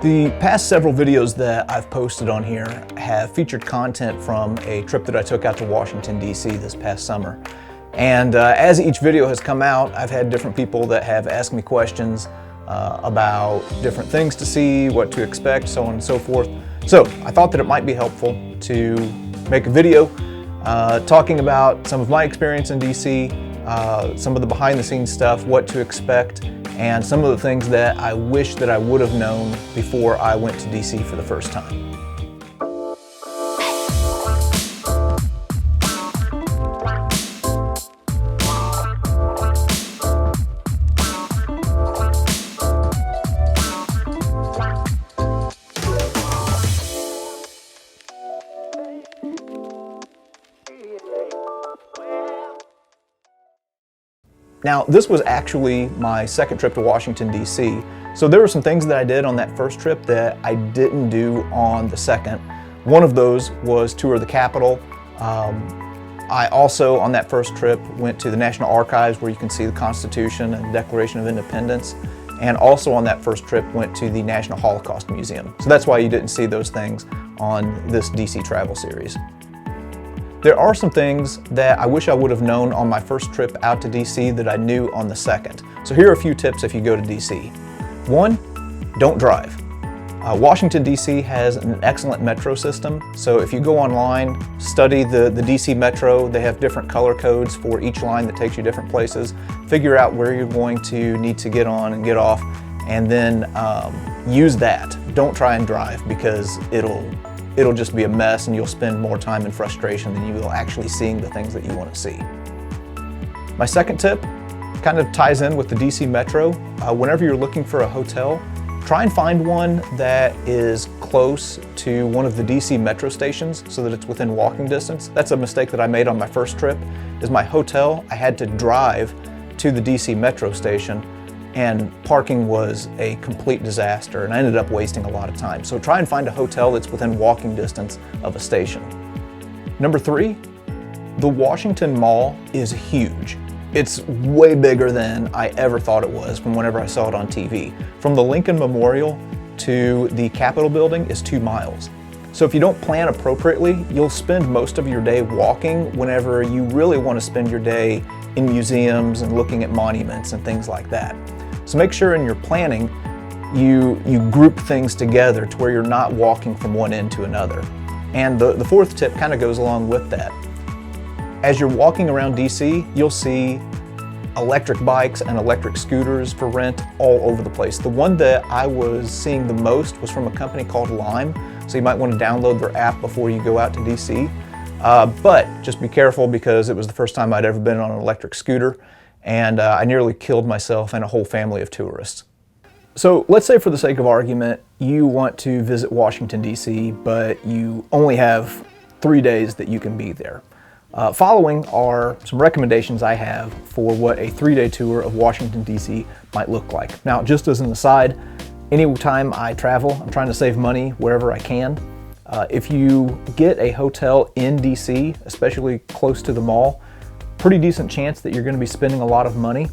The past several videos that I've posted on here have featured content from a trip that I took out to Washington, D.C. this past summer. And as each video has come out, I've had different people that have asked me questions about different things to see, what to expect, so on and so forth. So I thought that it might be helpful to make a video talking about some of my experience in D.C., some of the behind-the-scenes stuff, what to expect, and some of the things that I wish that I would have known before I went to D.C. for the first time. Now, this was actually my second trip to Washington, D.C. So there were some things that I did on that first trip that I didn't do on the second. One of those was tour the Capitol. I also, on that first trip, went to the National Archives where you can see the Constitution and the Declaration of Independence. And also on that first trip, went to the National Holocaust Museum. So that's why you didn't see those things on this D.C. travel series. There are some things that I wish I would have known on my first trip out to D.C. that I knew on the second. So here are a few tips if you go to D.C. One, don't drive. Washington, D.C. has an excellent metro system. So if you go online, study the D.C. metro, they have different color codes for each line that takes you different places. Figure out where you're going to need to get on and get off, and then use that. Don't try and drive because it'll just be a mess and you'll spend more time in frustration than you will actually seeing the things that you want to see. My second tip kind of ties in with the DC Metro. Whenever you're looking for a hotel, try and find one that is close to one of the DC Metro stations so that it's within walking distance. That's a mistake that I made on my first trip. Is my hotel, I had to drive to the DC Metro station, and parking was a complete disaster, and I ended up wasting a lot of time. So try and find a hotel that's within walking distance of a station. Number three, the Washington Mall is huge. It's way bigger than I ever thought it was from whenever I saw it on TV. From the Lincoln Memorial to the Capitol building is 2 miles. So if you don't plan appropriately, you'll spend most of your day walking whenever you really want to spend your day in museums and looking at monuments and things like that. So make sure in your planning you group things together to where you're not walking from one end to another. And the fourth tip kind of goes along with that. As you're walking around DC, you'll see electric bikes and electric scooters for rent all over the place. The one that I was seeing the most was from a company called Lime, so you might want to download their app before you go out to DC. But just be careful because it was the first time I'd ever been on an electric scooter, and I nearly killed myself and a whole family of tourists. So let's say for the sake of argument, you want to visit Washington, D.C., but you only have 3 days that you can be there. Following are some recommendations I have for what a 3-day tour of Washington, D.C. might look like. Now, just as an aside, anytime I travel, I'm trying to save money wherever I can. If you get a hotel in D.C., especially close to the mall, pretty decent chance that you're going to be spending a lot of money.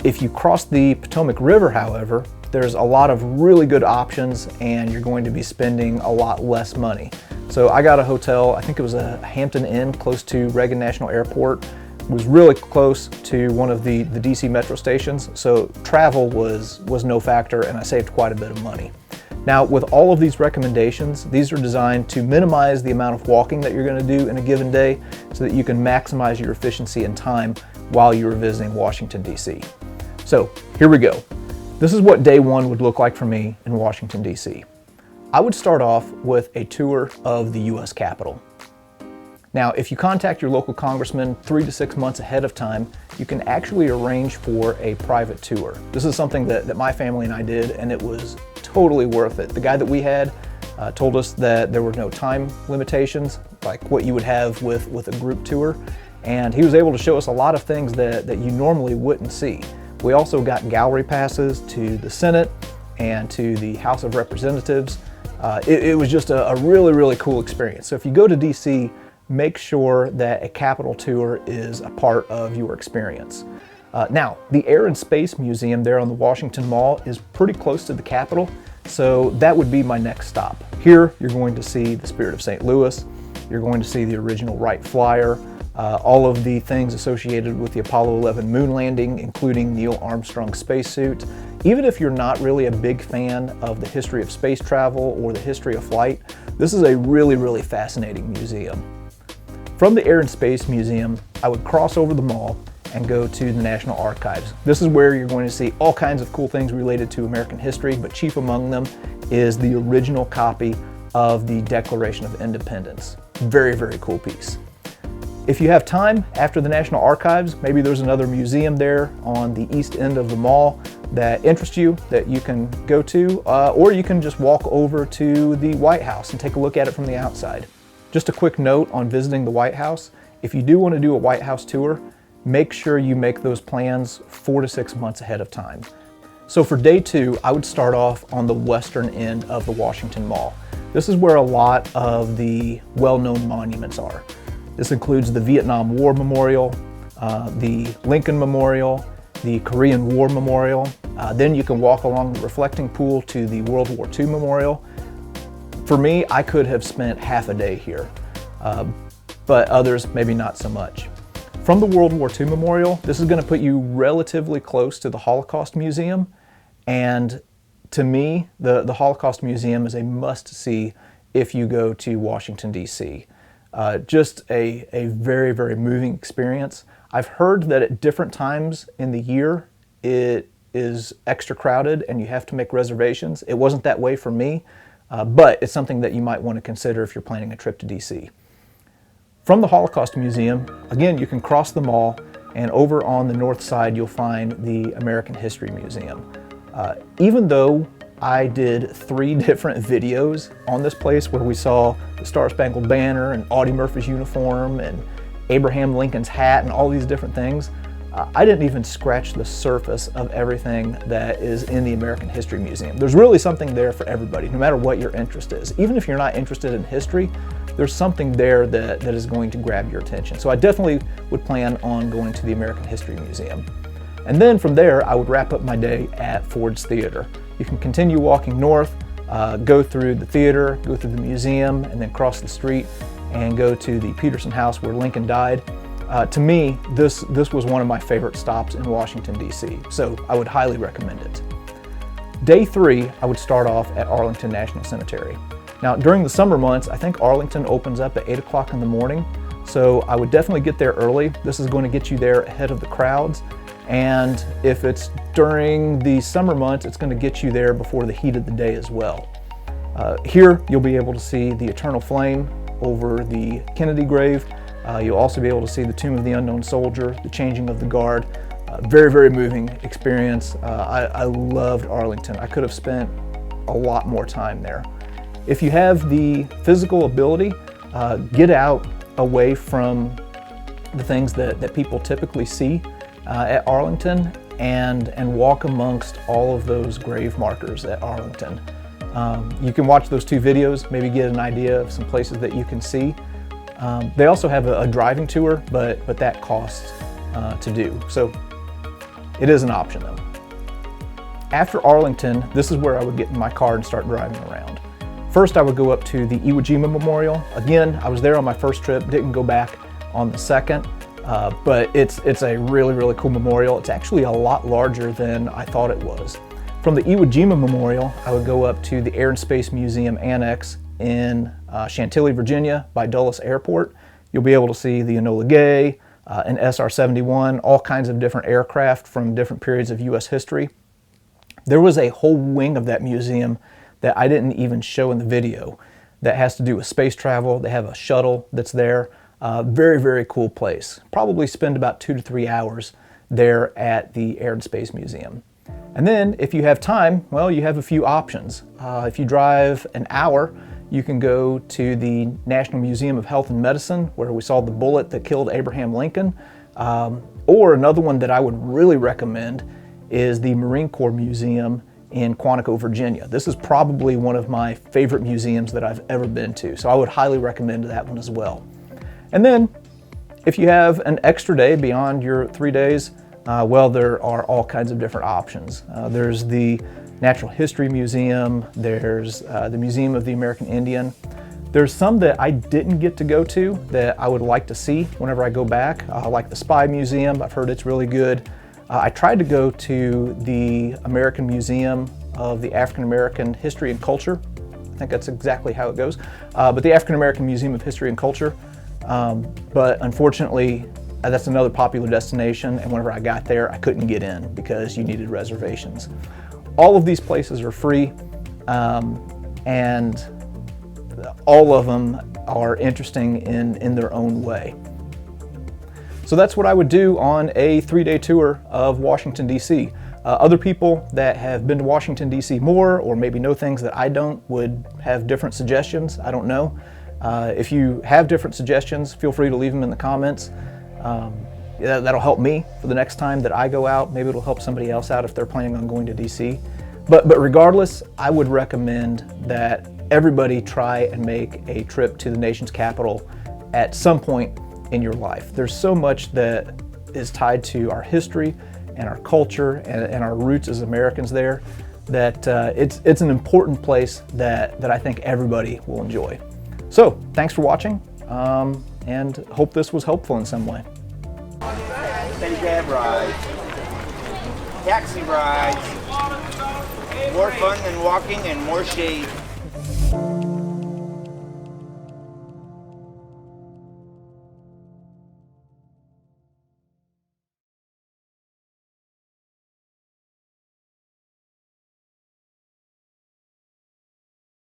If you cross the Potomac River, however, there's a lot of really good options and you're going to be spending a lot less money. So I got a hotel, I think it was a Hampton Inn close to Reagan National Airport. It was really close to one of the DC Metro stations, so travel was no factor and I saved quite a bit of money. Now, with all of these recommendations, these are designed to minimize the amount of walking that you're going to do in a given day so that you can maximize your efficiency and time while you're visiting Washington, D.C. So here we go. This is what day one would look like for me in Washington, D.C. I would start off with a tour of the U.S. Capitol. Now, if you contact your local congressman 3 to 6 months ahead of time, you can actually arrange for a private tour. This is something that my family and I did, and it was totally worth it. The guy that we had told us that there were no time limitations, like what you would have with a group tour, and he was able to show us a lot of things that you normally wouldn't see. We also got gallery passes to the Senate and to the House of Representatives. It was just a really, really cool experience. So if you go to DC, make sure that a Capitol tour is a part of your experience. Now, the Air and Space Museum there on the Washington Mall is pretty close to the Capitol, So that would be my next stop. Here, you're going to see the Spirit of St. Louis. You're going to see the original Wright Flyer, all of the things associated with the Apollo 11 moon landing, including Neil Armstrong's spacesuit. Even if you're not really a big fan of the history of space travel or the history of flight, this is a really, really fascinating museum. From the Air and Space Museum, I would cross over the mall and go to the National Archives. This is where you're going to see all kinds of cool things related to American history, but chief among them is the original copy of the Declaration of Independence. Very, very cool piece. If you have time after the National Archives, maybe there's another museum there on the east end of the mall that interests you that you can go to, or you can just walk over to the White House and take a look at it from the outside. Just a quick note on visiting the White House. If you do want to do a White House tour, make sure you make those plans 4 to 6 months ahead of time. So for day 2, I would start off on the western end of the Washington Mall. This is where a lot of the well-known monuments are. This includes the Vietnam War Memorial, the Lincoln Memorial, the Korean War Memorial. Then you can walk along the reflecting pool to the World War II Memorial. For me, I could have spent half a day here, but others maybe not so much. From the World War II Memorial, this is going to put you relatively close to the Holocaust Museum, and to me, the Holocaust Museum is a must-see if you go to Washington, D.C. Just a very, very moving experience. I've heard that at different times in the year, it is extra crowded and you have to make reservations. It wasn't that way for me, but it's something that you might want to consider if you're planning a trip to D.C. From the Holocaust Museum, again, you can cross the mall, and over on the north side, you'll find the American History Museum. Even though I did 3 different videos on this place where we saw the Star-Spangled Banner and Audie Murphy's uniform and Abraham Lincoln's hat and all these different things, I didn't even scratch the surface of everything that is in the American History Museum. There's really something there for everybody, no matter what your interest is. Even if you're not interested in history, there's something there that is going to grab your attention. So I definitely would plan on going to the American History Museum. And then from there, I would wrap up my day at Ford's Theater. You can continue walking north, go through the theater, go through the museum, and then cross the street and go to the Peterson House where Lincoln died. To me, this was one of my favorite stops in Washington, D.C., so I would highly recommend it. Day 3, I would start off at Arlington National Cemetery. Now, during the summer months, I think Arlington opens up at 8 o'clock in the morning, so I would definitely get there early. This is going to get you there ahead of the crowds, and if it's during the summer months, it's going to get you there before the heat of the day as well. Here, you'll be able to see the eternal flame over the Kennedy grave. You'll also be able to see the Tomb of the Unknown Soldier, the changing of the guard. Very, very moving experience. I loved Arlington. I could have spent a lot more time there. If you have the physical ability, get out away from the things that people typically see at Arlington and walk amongst all of those grave markers at Arlington. You can watch those 2 videos, maybe get an idea of some places that you can see. They also have a driving tour, but that costs to do. So it is an option though. After Arlington, this is where I would get in my car and start driving around. First, I would go up to the Iwo Jima Memorial. Again, I was there on my first trip, didn't go back on the second, but it's a really, really cool memorial. It's actually a lot larger than I thought it was. From the Iwo Jima Memorial, I would go up to the Air and Space Museum Annex in Chantilly, Virginia by Dulles Airport. You'll be able to see the Enola Gay, an SR-71, all kinds of different aircraft from different periods of U.S. history. There was a whole wing of that museum that I didn't even show in the video that has to do with space travel. They have a shuttle that's there. Very, very cool place. Probably spend about 2 to 3 hours there at the Air and Space Museum. And then if you have time, well, you have a few options. If you drive an hour, you can go to the National Museum of Health and Medicine, where we saw the bullet that killed Abraham Lincoln. Or another one that I would really recommend is the Marine Corps Museum in Quantico, Virginia. This is probably one of my favorite museums that I've ever been to, so I would highly recommend that one as well. And then, if you have an extra day beyond your 3 days, Well, there are all kinds of different options. There's the Natural History Museum, there's the Museum of the American Indian. There's some that I didn't get to go to that I would like to see whenever I go back, like the Spy Museum. I've heard it's really good. I tried to go to the American Museum of the African American History and Culture. I think that's exactly how it goes. But the African American Museum of History and Culture. But unfortunately, that's another popular destination, and whenever I got there, I couldn't get in because you needed reservations. All of these places are free, and all of them are interesting in their own way. So that's what I would do on a 3-day tour of Washington, D.C. Other people that have been to Washington, D.C. more, or maybe know things that I don't, would have different suggestions. I don't know. If you have different suggestions, feel free to leave them in the comments. That'll help me for the next time that I go out. Maybe it'll help somebody else out if they're planning on going to DC. But regardless, I would recommend that everybody try and make a trip to the nation's capital at some point in your life. There's so much that is tied to our history and our culture and our roots as Americans there, that it's an important place that I think everybody will enjoy. So thanks for watching, and hope this was helpful in some way. Steady cab rides, taxi rides, more fun than walking and more shade.